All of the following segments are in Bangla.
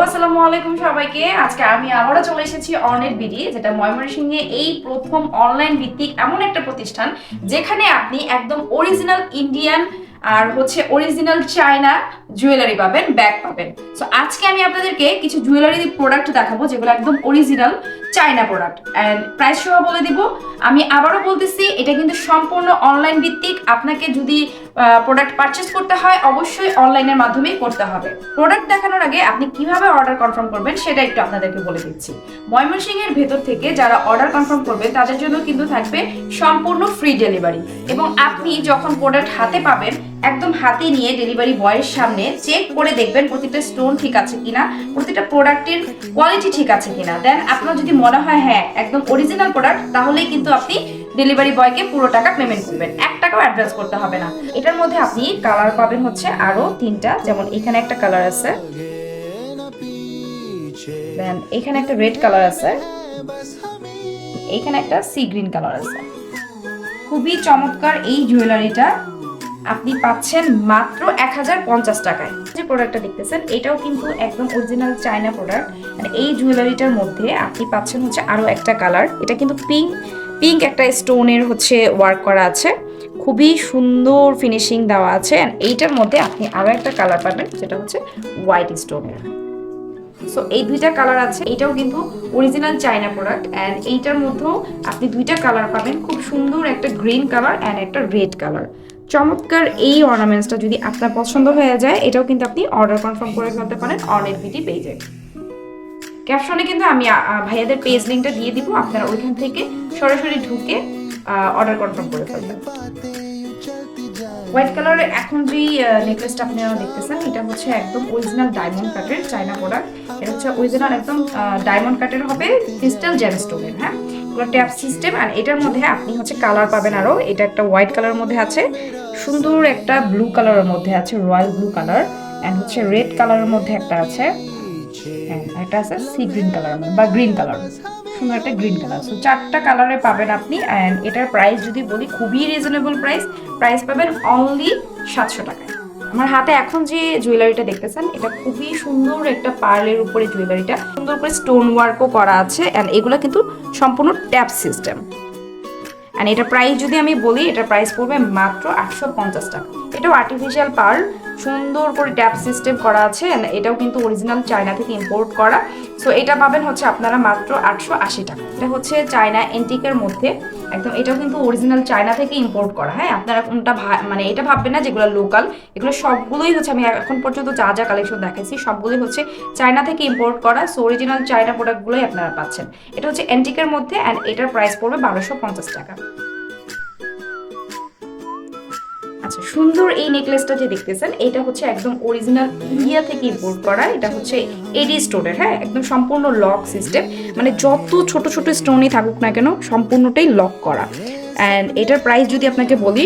আসসালামু আলাইকুম সবাইকে। আজকে আমি আবারও চলে এসেছি অর্নেট বিডি, যেটা ময়মনসিংহে এই প্রথম অনলাইন ভিত্তিক এমন একটা প্রতিষ্ঠান যেখানে আপনি একদম অরিজিনাল ইন্ডিয়ান আর অরিজিনাল চায়না জুয়েলারি পাবেন, ব্যাগ পাবেন। সো আজকে আমি আপনাদেরকে কিছু জুয়েলারি প্রোডাক্ট দেখাবো যেগুলো একদম original China product, and price সহ বলে দিব। আমি আবারও বলতেছি, এটা কিন্তু সম্পূর্ণ অনলাইন ভিত্তিক। আপনাকে যদি প্রোডাক্ট পারচেস করতে হয় অবশ্যই অনলাইনের মাধ্যমেই করতে হবে। প্রোডাক্ট দেখানোর আগে আপনি কিভাবে অর্ডার কনফার্ম করবেন সেটা একটু আপনাদেরকে বলে দিচ্ছি। ময়মনসিংহের ভেতর থেকে যারা অর্ডার কনফার্ম করবেন তাদের জন্য কিন্তু থাকবে সম্পূর্ণ ফ্রি ডেলিভারি, এবং আপনি যখন প্রোডাক্ট হাতে পাবেন একদম হাতে নিয়ে ডেলিভারি বয়ের সামনে চেক করে দেখবেন প্রতিটা স্টোন ঠিক আছে কিনা, প্রতিটা প্রোডাক্টের কোয়ালিটি ঠিক আছে কিনা। দেন আপনার যদি মনে হয় হ্যাঁ একদম অরিজিনাল প্রোডাক্ট, তাহলেই কিন্তু আপনি ডেলিভারি বয়কে পুরো টাকা পেমেন্ট করবেন, 1 টাকাও অ্যাডভান্স করতে হবে না। এটার মধ্যে আপনি কালার পাবেন আরো 3টা, যেমন এখানে একটা কালার আছে, দেন এখানে একটা রেড কালার আছে, এখানে একটা সি গ্রিন কালার আছে। খুবই চমৎকার এই জুয়েলারিটা আপনি পাচ্ছেন মাত্র 1050 টাকায়। যে প্রোডাক্টটা দেখতেছেন এটাও কিন্তু একদম অরিজিনাল চায়না প্রোডাক্ট। মানে এই জুয়েলারিটার মধ্যে আপনি পাচ্ছেন আরো একটা কালার, এটা কিন্তু পিঙ্ক একটা স্টোনের ওয়ার্ক করা আছে, খুবই সুন্দর ফিনিশিং দেওয়া আছে। এইটার মধ্যে আপনি আরো একটা কালার পাবেন যেটা হোয়াইট স্টোনের। সো এই 2টা কালার আছে, এটাও কিন্তু অরিজিনাল চায়না প্রোডাক্ট। এন্ড এইটার মধ্যেও আপনি 2টা কালার পাবেন, খুব সুন্দর একটা গ্রিন কালার এন্ড একটা রেড কালার। চমৎকার এই অর্নামেন্টসটা যদি আপনার পছন্দ হয়ে যায়, এটাও কিন্তু আপনি অর্ডার কনফার্ম করে ফেলতে পারেন অর্নেট বিডি পেজে। ক্যাপশনে কিন্তু আমি ভাইয়াদের পেজ লিঙ্কটা দিয়ে দিব, আপনারা ওইখান থেকে সরাসরি ঢুকে অর্ডার কনফার্ম করে ফেলবেন। হোয়াইট কালারের এখন যে নেকলেসটা আপনারা দেখতেছেন এটা একদম অরিজিনাল ডায়মন্ড কাটের চায়না প্রোডাক্ট। এটা অরিজিনাল একদম ডায়মন্ড কাটের হবে, ক্রিস্টাল জেমস্টোনের। হ্যাঁ, এগুলো ট্যাপ সিস্টেম। আর এটার মধ্যে আপনি কালার পাবেন আরো। এটা একটা হোয়াইট কালারের মধ্যে আছে, সুন্দর একটা ব্লু কালারের মধ্যে আছে, royal blue colour, and red কালারের মধ্যে একটা আছে, হ্যাঁ একটা আছে সি গ্রিন কালার বা গ্রিন কালার, সুন্দর একটা গ্রিন কালার। সো 4টা কালারে পাবেন আপনি। এন্ড এটার প্রাইস যদি বলি খুবই রিজনেবল প্রাইস পাবেন অনলি 700 টাকায়। আমার হাতে এখন যে জুয়েলারিটা দেখতেছেন এটা খুবই সুন্দর একটা পার্লের উপরে জুয়েলারিটা, সুন্দর করে স্টোন ওয়ার্কও করা আছে। এন্ড এগুলো কিন্তু সম্পূর্ণ ট্যাপ সিস্টেম। এন্ড এটা প্রাইস যদি আমি বলি, এটা প্রাইস পড়বে মাত্র 850 টাকা। এটাও আর্টিফিশিয়াল পার্ল, সুন্দর করে ট্যাপ সিস্টেম করা আছে। এটাও কিন্তু অরিজিনাল চায়না থেকে ইম্পোর্ট করা। সো এটা পাবেন আপনারা মাত্র 880 টাকা। এটা চায়না এন্টিকের মধ্যে একদম, এটাও কিন্তু অরিজিনাল চায়না থেকে ইম্পোর্ট করা। হ্যাঁ, আপনারা কোনটা এটা ভাববেন না যেগুলো লোকাল, এগুলো সবগুলোই আমি এখন পর্যন্ত যা যা কালেকশন দেখাইছি সবগুলোই চায়না থেকে ইম্পোর্ট করা। সো অরিজিনাল চায়না প্রোডাক্টগুলোই আপনারা পাচ্ছেন। এটা এন্টিকের মধ্যে, অ্যান্ড এটার প্রাইস পড়বে 1250 টাকা। আচ্ছা, সুন্দর এই নেকলেসটা যে দেখতেছেন এটা একদম অরিজিনাল ইন্ডিয়া থেকে ইম্পোর্ট করা। এটা এডি স্টোনের। হ্যাঁ, একদম সম্পূর্ণ লক সিস্টেম, মানে যত ছোট ছোট স্টোনই থাকুক না কেন সম্পূর্ণটাই লক করা। এন্ড এটার প্রাইস যদি আপনাকে বলি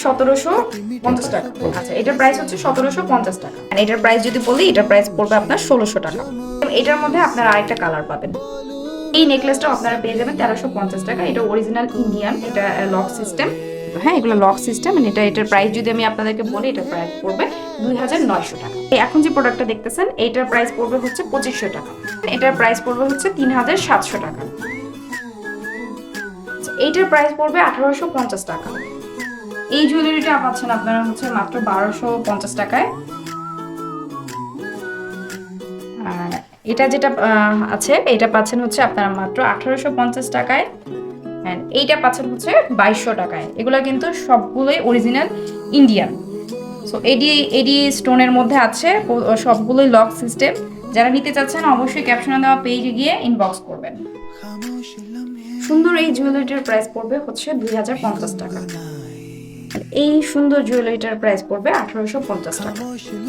1750 টাকা। আচ্ছা, এটার প্রাইস 1750 টাকা। এন্ড এটার প্রাইস যদি বলি, এটার প্রাইস পড়বে আপনার 1600 টাকা। এটার মধ্যে আপনারা আরেকটা কালার পাবেন। এই নেকলেসটাও আপনারা পেয়ে যাবেন 1350 টাকা। এটা অরিজিনাল ইন্ডিয়ান, এটা লক সিস্টেম। হ্যাঁ, এগুলো লক সিস্টেম। এটার প্রাইস যদি আমি আপনাদেরকে বলি, এটার প্রাইস পড়বে 2900 টাকা। এখন যে প্রোডাক্টটা দেখতেছেন এটার প্রাইস পড়বে 2500 টাকা। এটার প্রাইস পড়বে 3700 টাকা। এইটার প্রাইস পড়বে 1850 টাকা। এই জুয়েলারিটা পাচ্ছেন আপনারা মাত্র 1250 টাকায়। এটা যেটা আছে এটা পাচ্ছেন আপনারা মাত্র 1850 টাকায়। এইটা পাচ্ছেন 2200 টাকায়। এগুলো কিন্তু সবগুলোই অরিজিনাল ইন্ডিয়ান। সো এডি স্টোনের মধ্যে আছে, সবগুলোই লক সিস্টেম। যারা নিতে চাচ্ছেন অবশ্যই ক্যাপশনে দেওয়া পেজে গিয়ে ইনবক্স করবেন। সুন্দর এই জুয়েলারিটার প্রাইস পড়বে 2050 টাকা। এই সুন্দর জুয়েলারিটার প্রাইস পড়বে 1850 টাকা।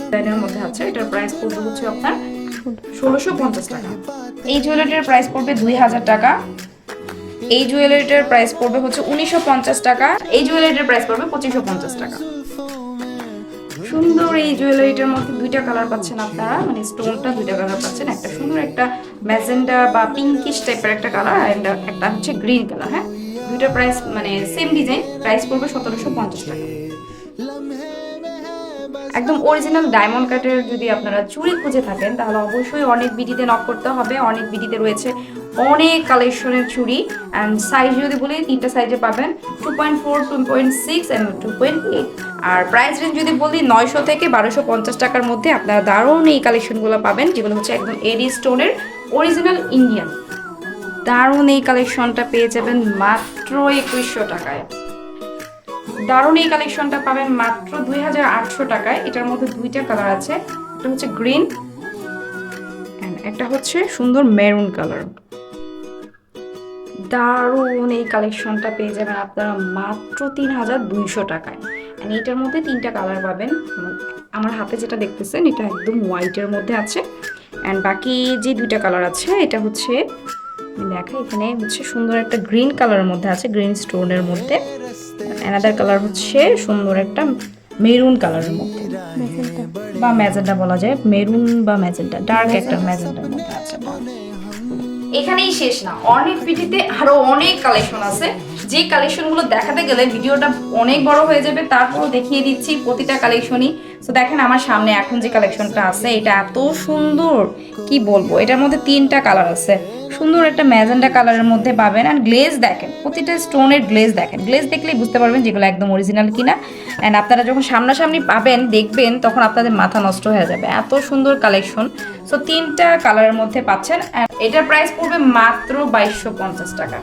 ডিজাইনের মধ্যে আছে, এটার প্রাইস পড়বে আপনার 1650 টাকা। এই জুয়েলারিটার প্রাইস পড়বে 2000 টাকা। এই জুয়েলারিটার প্রাইস পড়বে 1950 টাকা। এই জুয়েলারিটার প্রাইস পড়বে 2550 টাকা। সুন্দর এই জুয়েলারিটার মধ্যে 2টা কালার পাচ্ছেন আপনারা, মানে স্টোনটা 2টা কালার পাচ্ছেন। একটা সুন্দর একটা ম্যাজেন্ডা বা পিঙ্কিশ টাইপের একটা কালার, আর একটা গ্রিন কালার। হ্যাঁ, 2টা প্রাইস সেম ডিজাইন, প্রাইস পড়বে 1750 টাকা। একদম অরিজিনাল ডায়মন্ড কাটের যদি আপনারা চুড়ি খুঁজে থাকেন তাহলে অবশ্যই অনেক বিডিতে নক করতে হবে। অনেক বিডিতে রয়েছে অনেক কালেকশনের চুড়ি অ্যান্ড সাইজ যদি বলি 3টা সাইজে পাবেন, 2.4, 2.6 and 2.8। আর প্রাইস রেঞ্জ যদি বলি 900 থেকে 1250 টাকার মধ্যে আপনারা দারুণ এই কালেকশনগুলো পাবেন, যেগুলো হচ্ছে একদম এডি স্টোনের অরিজিনাল ইন্ডিয়ান। দারুণ এই কালেকশনটা পেয়ে যাবেন মাত্র 2100 টাকায়। দারুণ এই কালেকশনটা পাবেন মাত্র 2800 টাকায়। এটার মধ্যে 2টা কালার আছে, একটা হচ্ছে গ্রিন এন্ড একটা হচ্ছে সুন্দর মেরুন কালার। দারুণ এই কালেকশনটা পেয়ে যাবেন আপনারা মাত্র 3200 টাকায়। এন্ড এটার মধ্যে 3টা কালার পাবেন। আমার হাতে যেটা দেখতেছেন এটা একদম হোয়াইটের মধ্যে আছে এন্ড বাকি যে 2টা কালার আছে এটা হচ্ছে দেখা, এখানে হচ্ছে সুন্দর একটা গ্রিন কালারের মধ্যে আছে, গ্রিন স্টোনের মধ্যে। অ্যানাদার কালার হচ্ছে সুন্দর একটা মেরুন কালারের মধ্যে বা ম্যাজেন্টা বলা যায়, মেরুন বা ম্যাজেন্টা, ডার্ক একটা ম্যাজেন্টার মধ্যে আছে। এখানেই শেষ না, অনেক ভিডিওতে আরো অনেক কালেকশন আছে, যে কালেকশনগুলো দেখাতে গেলে ভিডিওটা অনেক বড় হয়ে যাবে। তারপর দেখিয়ে দিচ্ছি প্রতিটা কালেকশনই। তো দেখেন আমার সামনে এখন যে কালেকশনটা আছে এটা এত সুন্দর, কি বলবো। এটার মধ্যে 3টা কালার আছে, সুন্দর একটা ম্যাজেন্টা কালারের মধ্যে পাবেন। আর গ্লেজ দেখেন, প্রতিটা স্টোনের গ্লেজ দেখেন, গ্লেজ দেখলেই বুঝতে পারবেন যেগুলো একদম অরিজিনাল কিনা। অ্যান্ড আপনারা যখন সামনাসামনি পাবেন দেখবেন তখন আপনাদের মাথা নষ্ট হয়ে যাবে, এত সুন্দর কালেকশন। সো 3টা কালারের মধ্যে পাচ্ছেন। এটার প্রাইস পড়বে মাত্র 2250 টাকা।